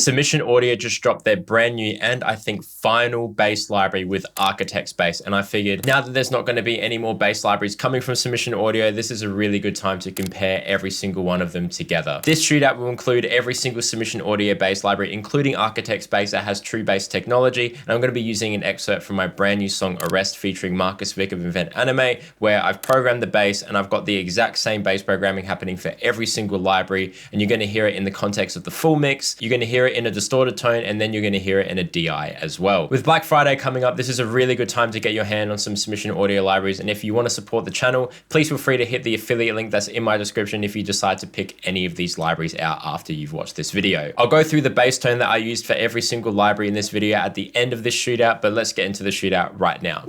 Submission Audio just dropped their brand new and I think final bass library with Architect's bass. And I figured now that there's not going to be any more bass libraries coming from Submission Audio, this is a really good time to compare every single one of them together. This shootout will include every single Submission Audio bass library, including Architect's bass that has true bass technology. And I'm going to be using an excerpt from my brand new song Arrest featuring Marcus Vick of Invent Anime, where I've programmed the bass and I've got the exact same bass programming happening for every single library. And you're going to hear it in the context of the full mix. You're going to hear it in a distorted tone, and then you're going to hear it in a DI as well. With Black Friday coming up, this is a really good time to get your hand on some Submission Audio libraries. And if you want to support the channel, please feel free to hit the affiliate link that's in my description if you decide to pick any of these libraries out after you've watched this video. I'll go through the bass tone that I used for every single library in this video at the end of this shootout, but let's get into the shootout right now.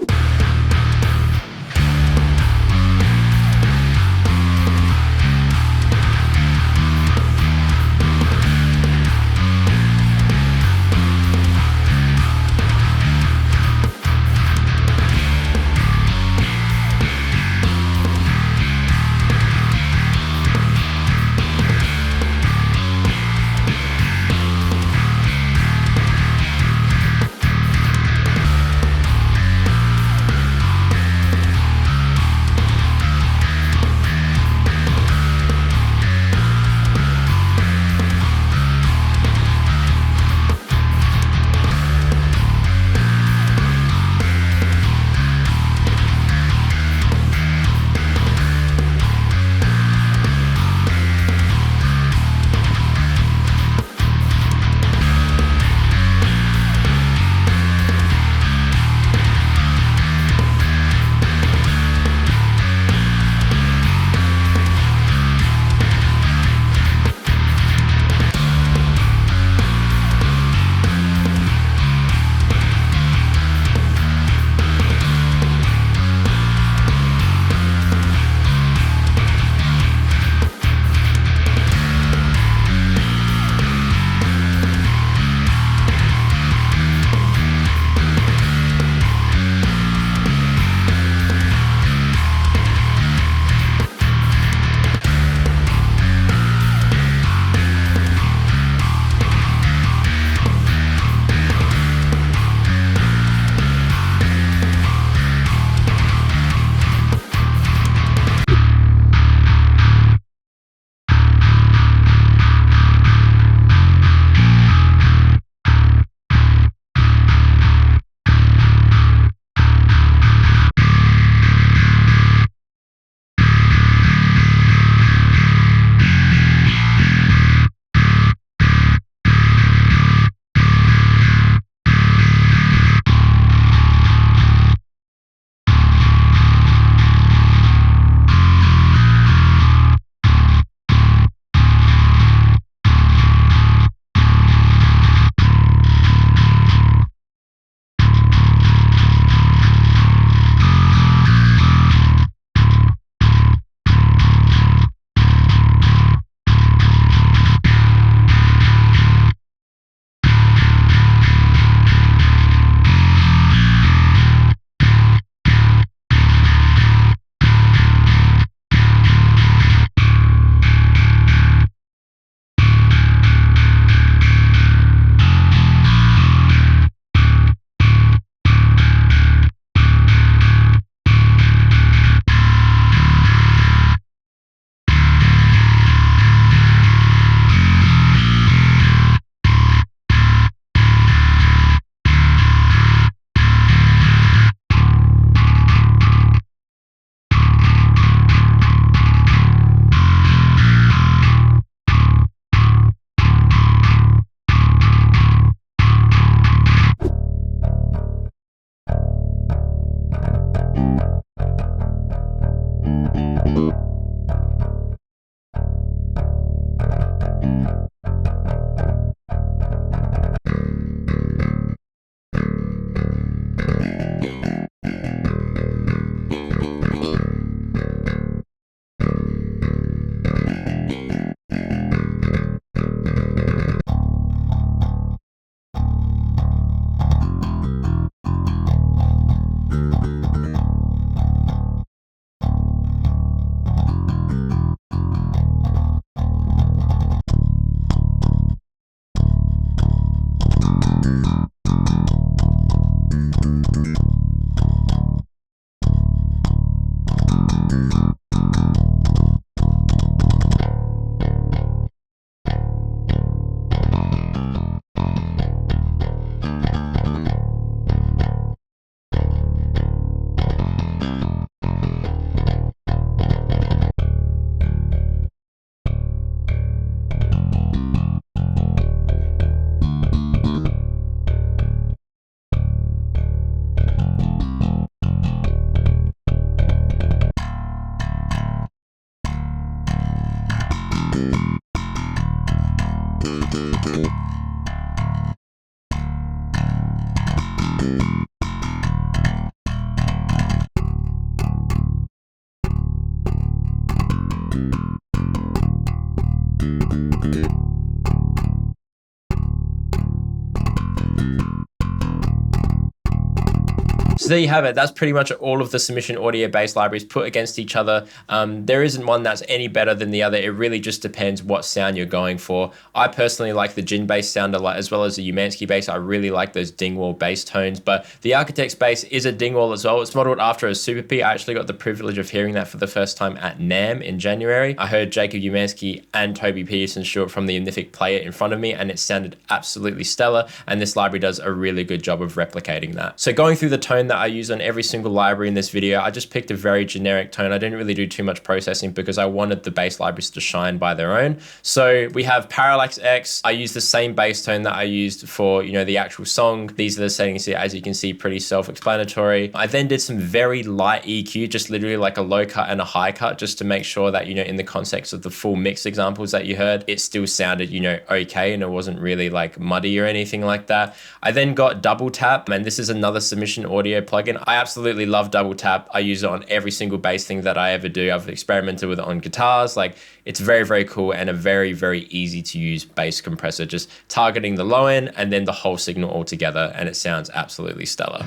So there you have it. That's pretty much all of the submission audio bass libraries put against each other. There isn't one that's any better than the other. It really just depends what sound you're going for. I personally like the Jin bass sound a lot, as well as the Houshmand bass. I really like those dingwall bass tones, but the Architect's bass is a dingwall as well. It's modeled after a Super P. I actually got the privilege of hearing that for the first time at NAMM in January. I heard Jacob Houshmand and Toby Peterson Stewart from the Unific play it in front of me, and it sounded absolutely stellar, and this library does a really good job of replicating that. So going through the tone that I use on every single library in this video, I just picked a very generic tone. I didn't really do too much processing because I wanted the bass libraries to shine by their own. So we have Parallax X. I use the same bass tone that I used for, the actual song. These are the settings here, as you can see, pretty self-explanatory. I then did some very light EQ, just literally like a low cut and a high cut, just to make sure that, in the context of the full mix examples that you heard, it still sounded, okay, and it wasn't really like muddy or anything like that. I then got Double Tap, and this is another submission audio plugin. I absolutely love Double Tap. I use it on every single bass thing that I ever do. I've experimented with it on guitars. Like, it's very, very cool and a very, very easy to use bass compressor, just targeting the low end and then the whole signal all together, and it sounds absolutely stellar.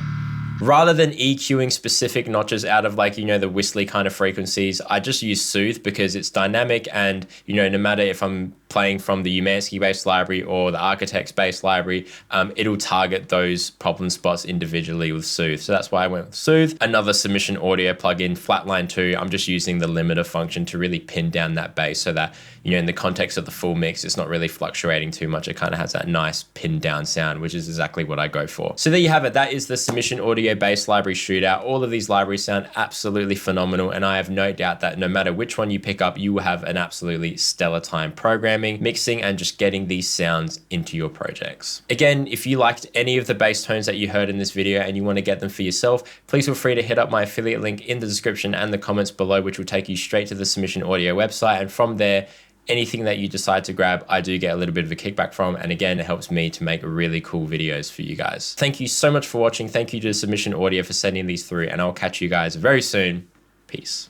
Rather than EQing specific notches out of the whistly kind of frequencies, I just use Soothe because it's dynamic, and no matter if I'm playing from the Houshmand bass library or the Architect's bass library, it'll target those problem spots individually with Soothe. So that's why I went with Soothe. Another submission audio plugin, Flatline 2, I'm just using the limiter function to really pin down that bass so that, in the context of the full mix, it's not really fluctuating too much. It kind of has that nice pinned down sound, which is exactly what I go for. So there you have it. That is the submission audio bass library shootout. All of these libraries sound absolutely phenomenal, and I have no doubt that no matter which one you pick up, you will have an absolutely stellar time programming, mixing, and just getting these sounds into your projects. Again, if you liked any of the bass tones that you heard in this video and you want to get them for yourself, please feel free to hit up my affiliate link in the description and the comments below, which will take you straight to the Submission Audio website. And from there, anything that you decide to grab, I do get a little bit of a kickback from. And again, it helps me to make really cool videos for you guys. Thank you so much for watching. Thank you to Submission Audio for sending these through, and I'll catch you guys very soon. Peace.